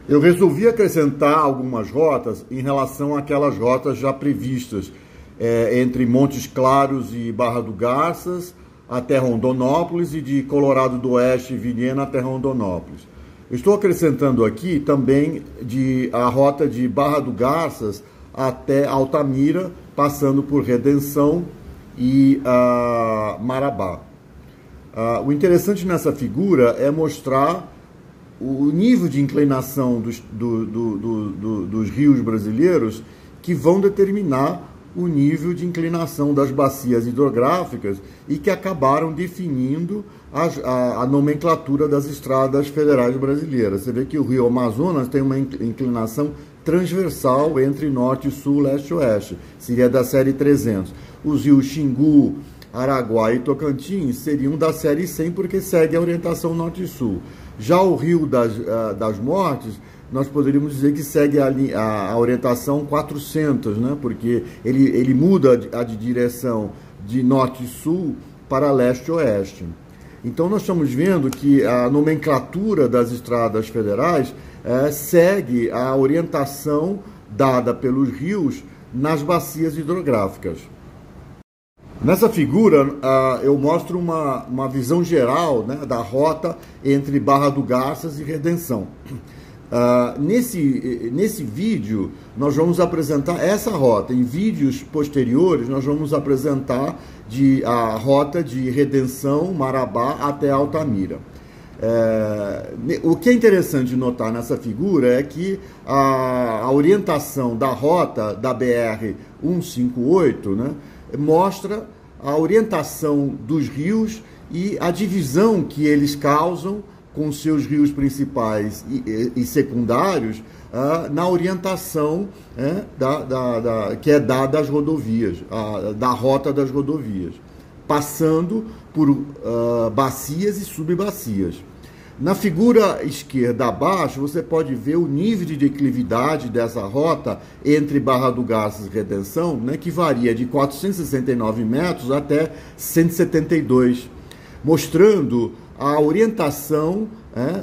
Eu resolvi acrescentar algumas rotas em relação àquelas rotas já previstas entre Montes Claros e Barra do Garças até Rondonópolis e de Colorado do Oeste e Vilhena até Rondonópolis. Estou acrescentando aqui também a rota de Barra do Garças até Altamira, passando por Redenção e Marabá. O interessante nessa figura é mostrar o nível de inclinação dos rios brasileiros que vão determinar o nível de inclinação das bacias hidrográficas e que acabaram definindo a nomenclatura das estradas federais brasileiras. Você vê que o rio Amazonas tem uma inclinação transversal entre norte e sul, leste e oeste, seria da série 300. Os rios Xingu, Araguaia e Tocantins seriam da série 100 porque segue a orientação norte e sul. Já o Rio das Mortes, nós poderíamos dizer que segue a orientação 400, né? Porque ele muda de direção de norte e sul para leste e oeste. Então nós estamos vendo que a nomenclatura das estradas federais segue a orientação dada pelos rios nas bacias hidrográficas. Nessa figura, eu mostro uma visão geral, né, da rota entre Barra do Garças e Redenção. Nesse vídeo, nós vamos apresentar essa rota. Em vídeos posteriores, nós vamos apresentar a rota de Redenção, Marabá até Altamira. O que é interessante notar nessa figura é que a orientação da rota da BR-158, né, mostra a orientação dos rios e a divisão que eles causam com seus rios principais e secundários na orientação que é dada às rodovias, da rota das rodovias, passando por bacias e subbacias. Na figura esquerda abaixo, você pode ver o nível de declividade dessa rota entre Barra do Garças e Redenção, né, que varia de 469 metros até 172, mostrando a orientação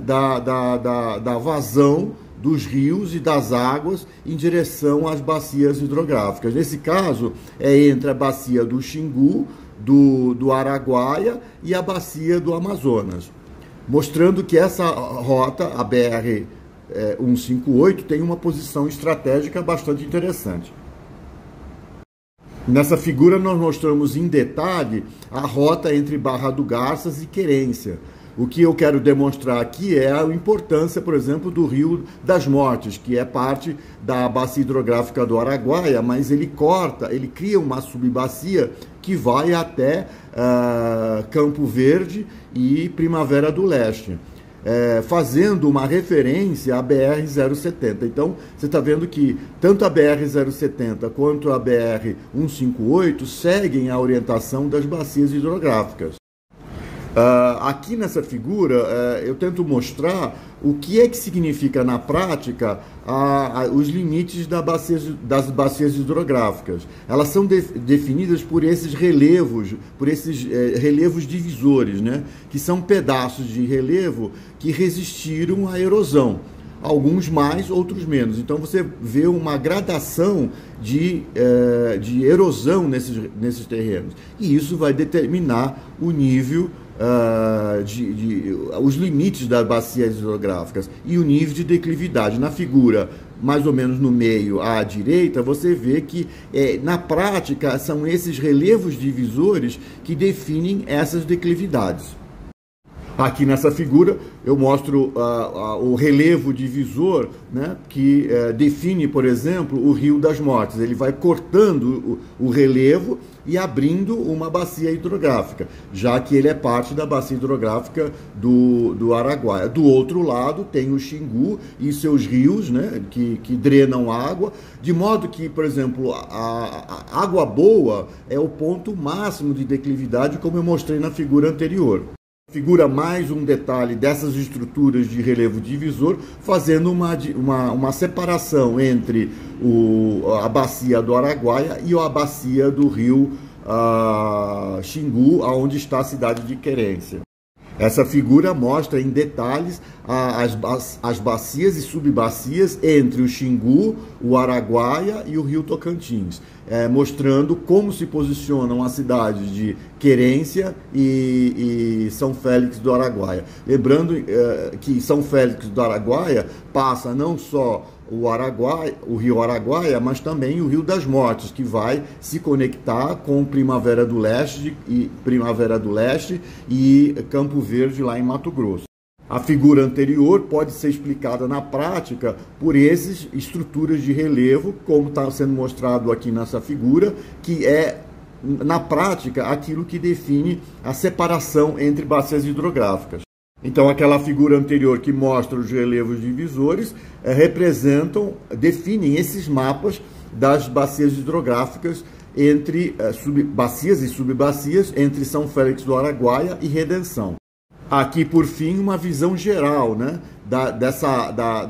da vazão dos rios e das águas em direção às bacias hidrográficas. Nesse caso, é entre a bacia do Xingu, do Araguaia e a bacia do Amazonas, mostrando que essa rota, a BR-158, tem uma posição estratégica bastante interessante. Nessa figura nós mostramos em detalhe a rota entre Barra do Garças e Querência. O que eu quero demonstrar aqui é a importância, por exemplo, do Rio das Mortes, que é parte da bacia hidrográfica do Araguaia, mas ele cria uma subbacia que vai até Campo Verde e Primavera do Leste, fazendo uma referência à BR-070. Então, você está vendo que tanto a BR-070 quanto a BR-158 seguem a orientação das bacias hidrográficas. Aqui nessa figura, eu tento mostrar o que é que significa na prática os limites das bacias hidrográficas. Elas são definidas por esses relevos, divisores, né? Que são pedaços de relevo que resistiram à erosão. Alguns mais, outros menos. Então você vê uma gradação de erosão nesses terrenos. E isso vai determinar o nível, os limites das bacias hidrográficas e o nível de declividade. Na figura, mais ou menos no meio à direita, você vê que na prática são esses relevos divisores que definem essas declividades. Aqui nessa figura eu mostro o relevo divisor, né, que define, por exemplo, o Rio das Mortes. Ele vai cortando o relevo e abrindo uma bacia hidrográfica, já que ele é parte da bacia hidrográfica do Araguaia. Do outro lado tem o Xingu e seus rios, né, que drenam água, de modo que, por exemplo, a Água Boa é o ponto máximo de declividade, como eu mostrei na figura anterior. Figura mais um detalhe dessas estruturas de relevo divisor, fazendo uma separação entre a bacia do Araguaia e a bacia do rio Xingu, onde está a cidade de Querência. Essa figura mostra em detalhes as bacias e subbacias entre o Xingu, o Araguaia e o Rio Tocantins, mostrando como se posicionam as cidades de Querência e São Félix do Araguaia. Lembrando que São Félix do Araguaia passa não só o Rio Araguaia, mas também o Rio das Mortes, que vai se conectar com Primavera do Leste e Campo Verde, lá em Mato Grosso. A figura anterior pode ser explicada na prática por essas estruturas de relevo, como está sendo mostrado aqui nessa figura, que é, na prática, aquilo que define a separação entre bacias hidrográficas. Então, aquela figura anterior que mostra os relevos divisores definem esses mapas das bacias hidrográficas entre bacias e subbacias entre São Félix do Araguaia e Redenção. Aqui, por fim, uma visão geral, né,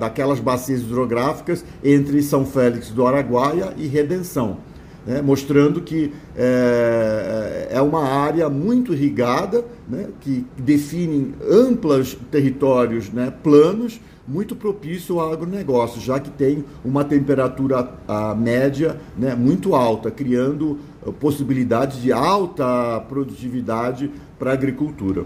daquelas bacias hidrográficas entre São Félix do Araguaia e Redenção, né, mostrando que é uma área muito irrigada, né, que define amplos territórios, né, planos, muito propício ao agronegócio, já que tem uma temperatura média, né, muito alta, criando possibilidades de alta produtividade para a agricultura.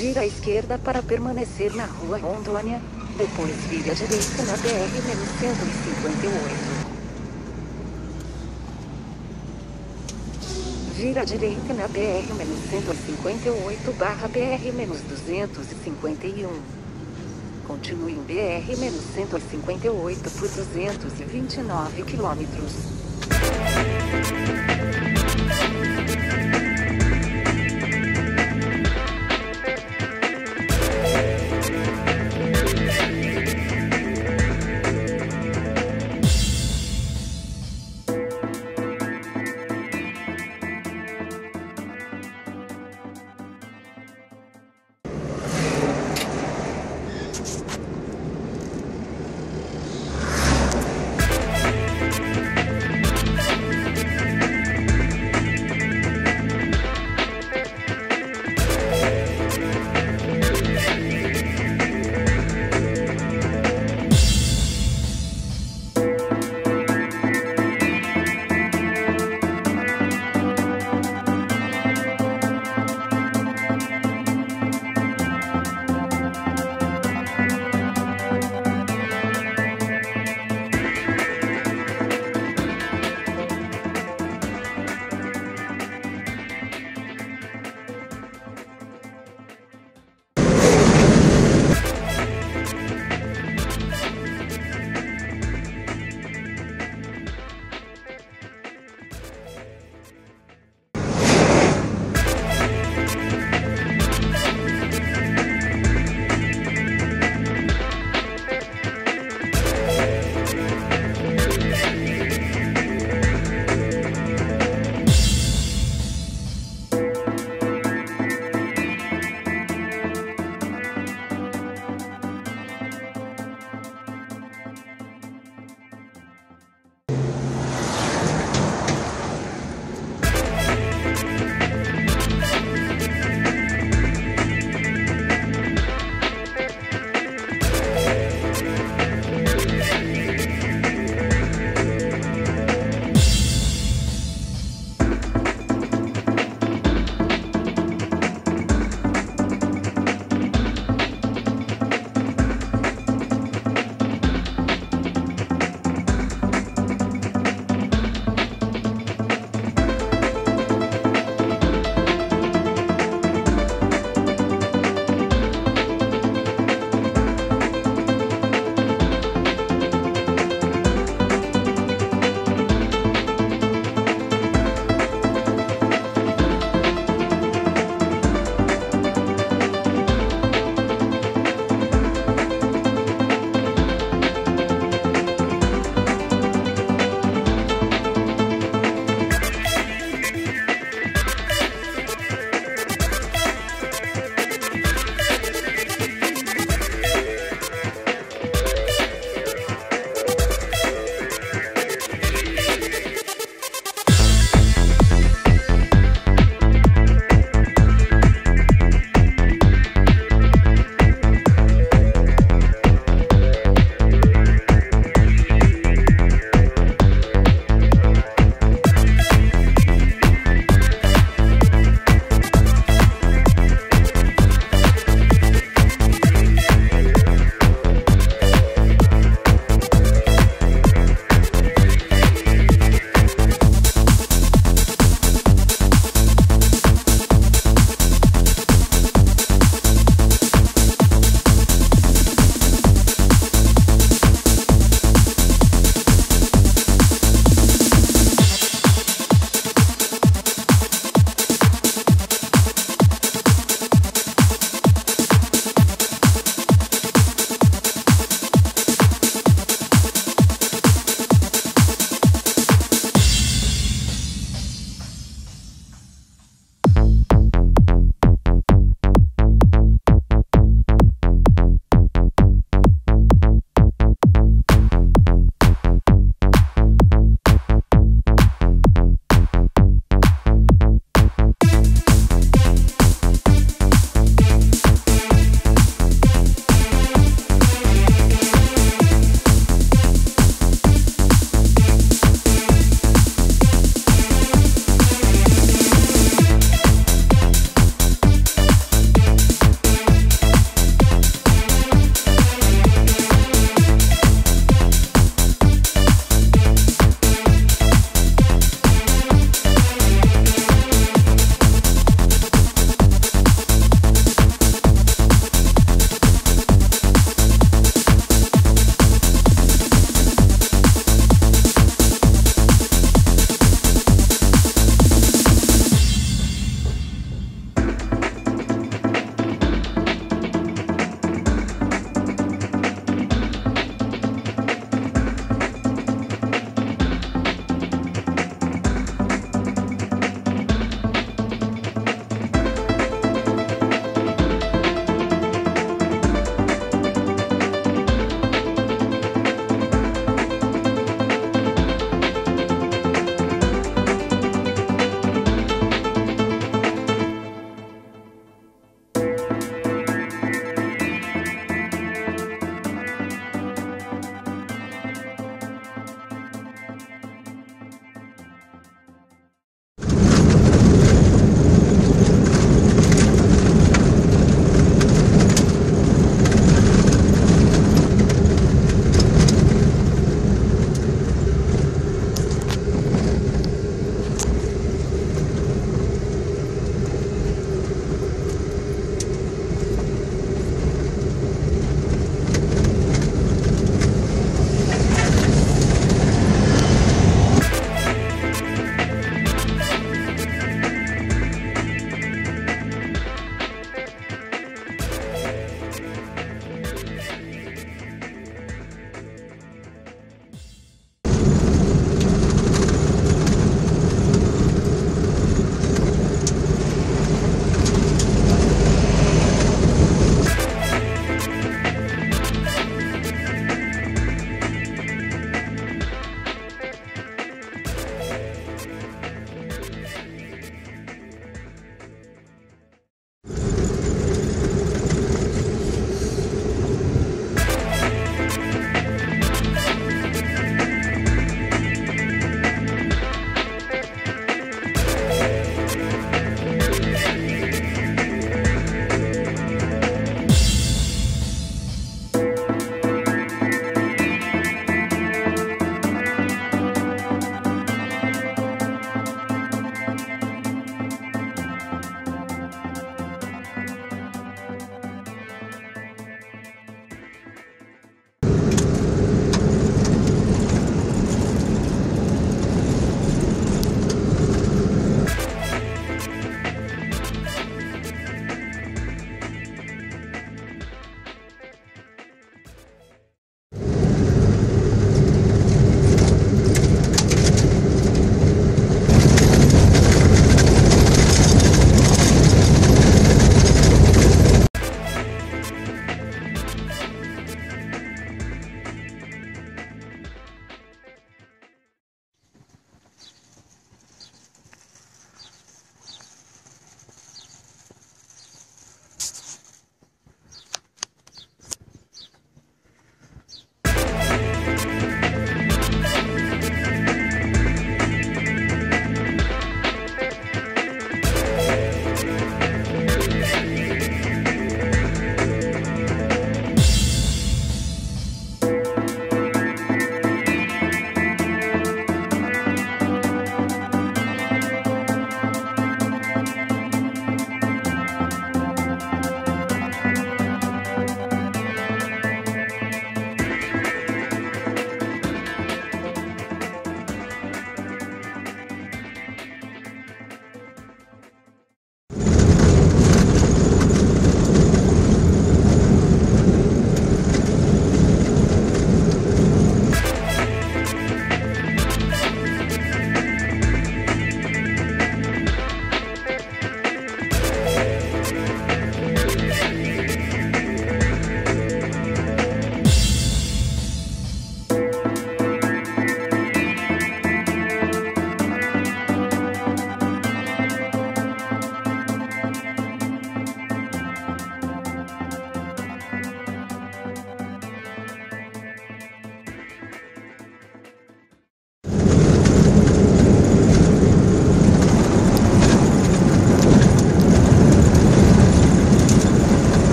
Vira à esquerda para permanecer na rua Rondônia, depois vire à direita na BR-158. Vira à direita na BR-158/BR-251. Continue em BR-158 por 229 km.